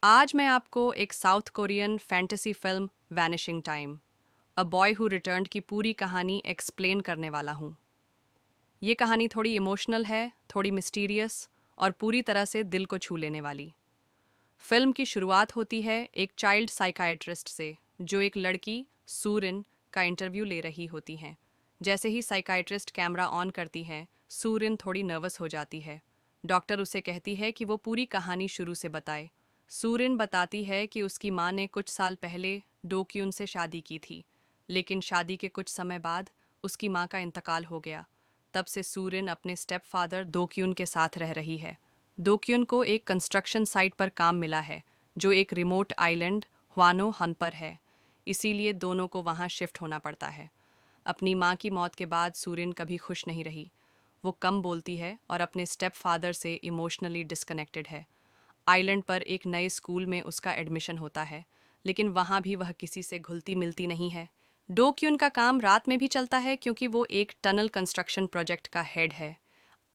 आज मैं आपको एक south Korean fantasy film vanishing time a boy who returned की पूरी कहानी एक्सप्लेन करने वाला हूँ। ये कहानी थोड़ी इमोशनल है, थोड़ी मिस्टीरियस और पूरी तरह से दिल को छू लेने वाली। फिल्म की शुरुआत होती है एक चाइल्ड साइकाइट्रिस्ट से, जो एक लड़की सूरिन का इंटरव्यू ले रही होती हैं। जैसे ही साइकाइट्रिस्ट कैमरा ऑन करती है, सूरिन थोड़ी नर्वस हो जाती है। डॉक्टर उसे कहती है कि वो पूरी कहानी शुरू से बताए। सूरिन बताती है कि उसकी माँ ने कुछ साल पहले डोक्यून से शादी की थी, लेकिन शादी के कुछ समय बाद उसकी माँ का इंतकाल हो गया। तब से सूरिन अपने स्टेप फादर दोक्यून के साथ रह रही है। दोक्यून को एक कंस्ट्रक्शन साइट पर काम मिला है, जो एक रिमोट आइलैंड ह्वानो हन पर है, इसीलिए दोनों को वहाँ शिफ्ट होना पड़ता है। अपनी माँ की मौत के बाद सूरिन कभी खुश नहीं रही। वो कम बोलती है और अपने स्टेप फादर से इमोशनली डिस्कनेक्टेड है। आइलैंड पर एक नए स्कूल में उसका एडमिशन होता है, लेकिन वहाँ भी वह किसी से घुलती मिलती नहीं है। डो क्यून का काम रात में भी चलता है क्योंकि वो एक टनल कंस्ट्रक्शन प्रोजेक्ट का हेड है।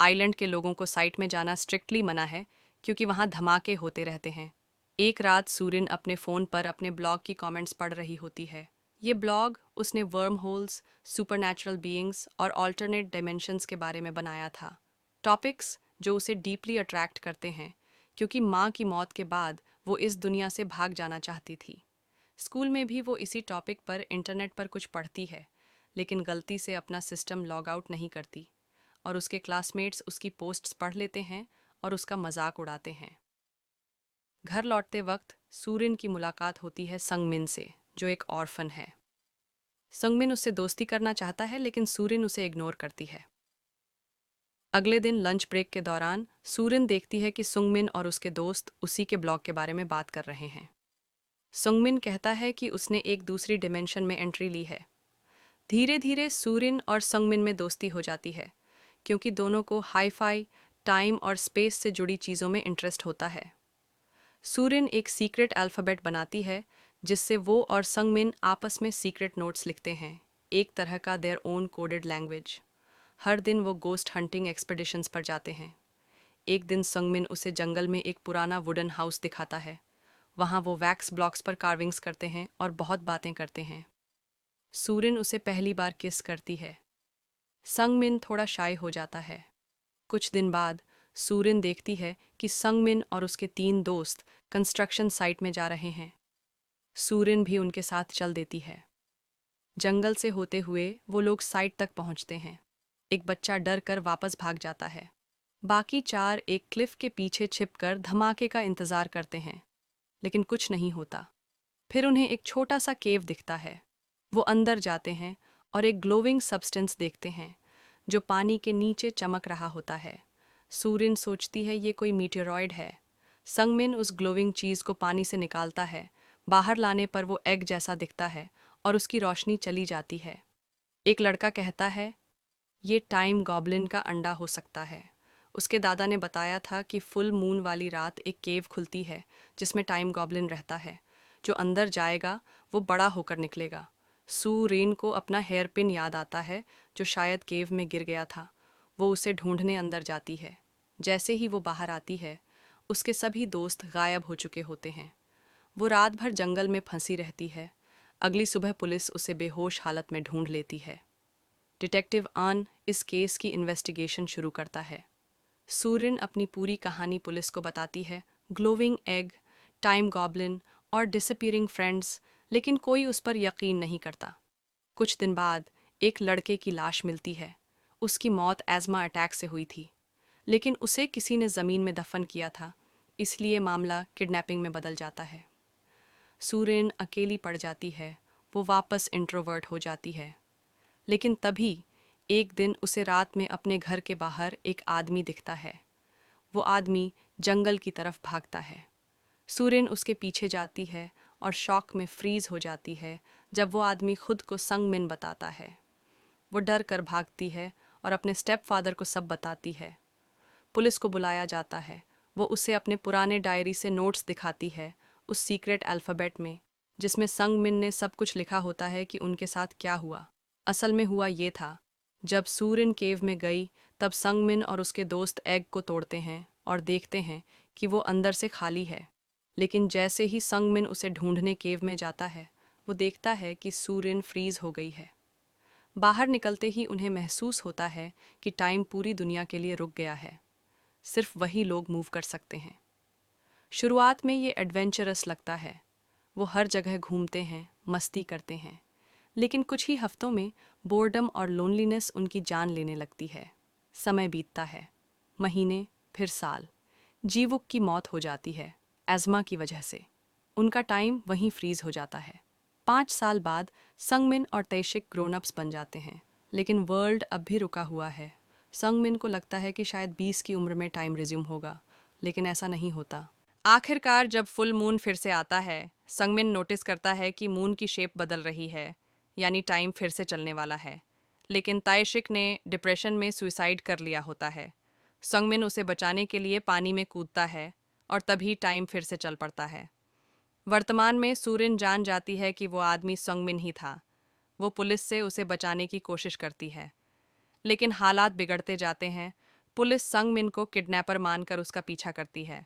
आइलैंड के लोगों को साइट में जाना स्ट्रिक्टली मना है, क्योंकि वहाँ धमाके होते रहते हैं। एक रात सूरिन अपने फ़ोन पर अपने ब्लॉग की कमेंट्स पढ़ रही होती है। ये ब्लॉग उसने वर्म होल्स, सुपरनैचुरल बीइंग्स और ऑल्टरनेट डायमेंशंस के बारे में बनाया था। टॉपिक्स जो उसे डीपली अट्रैक्ट करते हैं, क्योंकि माँ की मौत के बाद वो इस दुनिया से भाग जाना चाहती थी। स्कूल में भी वो इसी टॉपिक पर इंटरनेट पर कुछ पढ़ती है, लेकिन गलती से अपना सिस्टम लॉग आउट नहीं करती, और उसके क्लासमेट्स उसकी पोस्ट्स पढ़ लेते हैं और उसका मजाक उड़ाते हैं। घर लौटते वक्त सूरिन की मुलाकात होती है संगमिन से, जो एक ऑर्फन है। संगमिन उससे दोस्ती करना चाहता है, लेकिन सूरिन उसे इग्नोर करती है। अगले दिन लंच ब्रेक के दौरान सूरिन देखती है कि सुंगमिन और उसके दोस्त उसी के ब्लॉग के बारे में बात कर रहे हैं। सुंगमिन कहता है कि उसने एक दूसरी डिमेंशन में एंट्री ली है। धीरे धीरे सूरिन और संगमिन में दोस्ती हो जाती है, क्योंकि दोनों को हाई-फाई, टाइम और स्पेस से जुड़ी चीज़ों में इंटरेस्ट होता है। सूरिन एक सीक्रेट अल्फ़ाबेट बनाती है, जिससे वो और संगमिन आपस में सीक्रेट नोट्स लिखते हैं, एक तरह का देयर ओन कोडेड लैंग्वेज। हर दिन वो गोस्ट हंटिंग एक्सपेडिशंस पर जाते हैं। एक दिन संगमिन उसे जंगल में एक पुराना वुडन हाउस दिखाता है। वहाँ वो वैक्स ब्लॉक्स पर कार्विंग्स करते हैं और बहुत बातें करते हैं। सूरिन उसे पहली बार किस करती है। संगमिन थोड़ा शाय हो जाता है। कुछ दिन बाद सूरिन देखती है कि संगमिन और उसके 3 दोस्त कंस्ट्रक्शन साइट में जा रहे हैं। सूरिन भी उनके साथ चल देती है। जंगल से होते हुए वो लोग साइट तक पहुंचते हैं। एक बच्चा डर कर वापस भाग जाता है। बाकी 4 एक क्लिफ के पीछे छिपकर धमाके का इंतजार करते हैं, लेकिन कुछ नहीं होता। फिर उन्हें एक छोटा सा केव दिखता है। वो अंदर जाते हैं और एक ग्लोविंग सब्सटेंस देखते हैं, जो पानी के नीचे चमक रहा होता है। सूरिन सोचती है ये कोई मीटेरॉइड है। संगमिन उस ग्लोविंग चीज़ को पानी से निकालता है। बाहर लाने पर वो एग जैसा दिखता है और उसकी रोशनी चली जाती है। एक लड़का कहता है, ये टाइम गॉब्लिन का अंडा हो सकता है। उसके दादा ने बताया था कि फुल मून वाली रात एक केव खुलती है, जिसमें टाइम गॉब्लिन रहता है। जो अंदर जाएगा वो बड़ा होकर निकलेगा। सूरेन को अपना हेयर पिन याद आता है, जो शायद केव में गिर गया था। वो उसे ढूंढने अंदर जाती है। जैसे ही वो बाहर आती है, उसके सभी दोस्त गायब हो चुके होते हैं। वो रात भर जंगल में फंसी रहती है। अगली सुबह पुलिस उसे बेहोश हालत में ढूंढ लेती है। डिटेक्टिव आन इस केस की इन्वेस्टिगेशन शुरू करता है। सूरिन अपनी पूरी कहानी पुलिस को बताती है, ग्लोविंग एग, टाइम गॉब्लिन और डिसअपीयरिंग फ्रेंड्स, लेकिन कोई उस पर यकीन नहीं करता। कुछ दिन बाद एक लड़के की लाश मिलती है। उसकी मौत एज़मा अटैक से हुई थी, लेकिन उसे किसी ने ज़मीन में दफन किया था, इसलिए मामला किडनैपिंग में बदल जाता है। सूरिन अकेली पड़ जाती है। वो वापस इंट्रोवर्ट हो जाती है। लेकिन तभी एक दिन उसे रात में अपने घर के बाहर एक आदमी दिखता है। वो आदमी जंगल की तरफ भागता है। सूरिन उसके पीछे जाती है और शॉक में फ्रीज हो जाती है जब वो आदमी खुद को संगमिन बताता है। वो डर कर भागती है और अपने स्टेप फादर को सब बताती है। पुलिस को बुलाया जाता है। वो उसे अपने पुराने डायरी से नोट्स दिखाती है, उस सीक्रेट अल्फ़ाबेट में, जिसमें संगमिन ने सब कुछ लिखा होता है कि उनके साथ क्या हुआ। असल में हुआ ये था, जब सूरिन केव में गई तब संगमिन और उसके दोस्त एग को तोड़ते हैं और देखते हैं कि वो अंदर से खाली है। लेकिन जैसे ही संगमिन उसे ढूंढने केव में जाता है, वो देखता है कि सूरिन फ्रीज हो गई है। बाहर निकलते ही उन्हें महसूस होता है कि टाइम पूरी दुनिया के लिए रुक गया है। सिर्फ वही लोग मूव कर सकते हैं। शुरुआत में ये एडवेंचरस लगता है। वो हर जगह घूमते हैं, मस्ती करते हैं। लेकिन कुछ ही हफ्तों में बोर्डम और लोनलीनेस उनकी जान लेने लगती है। समय बीतता है, महीने, फिर साल। जीवुक की मौत हो जाती है, एज़मा की वजह से। उनका टाइम वहीं फ्रीज हो जाता है। 5 साल बाद संगमिन और तैशिक ग्रोन अप्स बन जाते हैं, लेकिन वर्ल्ड अब भी रुका हुआ है। संगमिन को लगता है कि शायद 20 की उम्र में टाइम रिज्यूम होगा, लेकिन ऐसा नहीं होता। आखिरकार जब फुल मून फिर से आता है, संगमिन नोटिस करता है कि मून की शेप बदल रही है, यानी टाइम फिर से चलने वाला है। लेकिन ताइशिक ने डिप्रेशन में सुसाइड कर लिया होता है। संगमिन उसे बचाने के लिए पानी में कूदता है और तभी टाइम फिर से चल पड़ता है। वर्तमान में सूरिन जान जाती है कि वो आदमी संगमिन ही था। वो पुलिस से उसे बचाने की कोशिश करती है, लेकिन हालात बिगड़ते जाते हैं। पुलिस संगमिन को किडनैपर मानकर उसका पीछा करती है।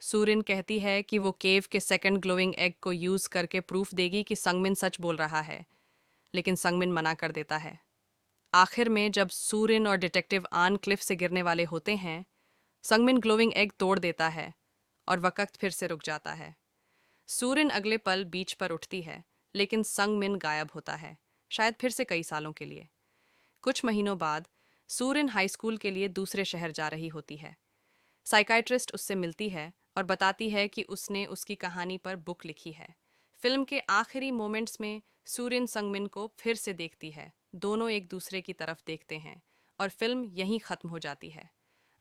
सूरिन कहती है कि वो केव के सेकंड ग्लोइंग एग को यूज करके प्रूफ देगी कि संगमिन सच बोल रहा है, लेकिन संगमिन मना कर देता है। आखिर में जब सूरिन और डिटेक्टिव आन क्लिफ से गिरने वाले होते हैं, संगमिन ग्लोइंग एग तोड़ देता है और वक्त फिर से रुक जाता है। सूरिन अगले पल बीच पर उठती है, लेकिन संगमिन गायब होता है, शायद फिर से कई सालों के लिए। कुछ महीनों बाद सूरिन हाई स्कूल के लिए दूसरे शहर जा रही होती है। साइकाइट्रिस्ट उससे मिलती है और बताती है कि उसने उसकी कहानी पर बुक लिखी है। फिल्म के आखिरी मोमेंट्स में सूरिन संगमिन को फिर से देखती है। दोनों एक दूसरे की तरफ देखते हैं और फिल्म यहीं ख़त्म हो जाती है।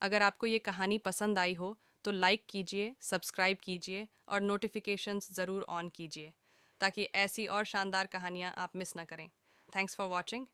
अगर आपको ये कहानी पसंद आई हो तो लाइक कीजिए, सब्सक्राइब कीजिए और नोटिफिकेशंस ज़रूर ऑन कीजिए, ताकि ऐसी और शानदार कहानियाँ आप मिस ना करें। Thanks for watching.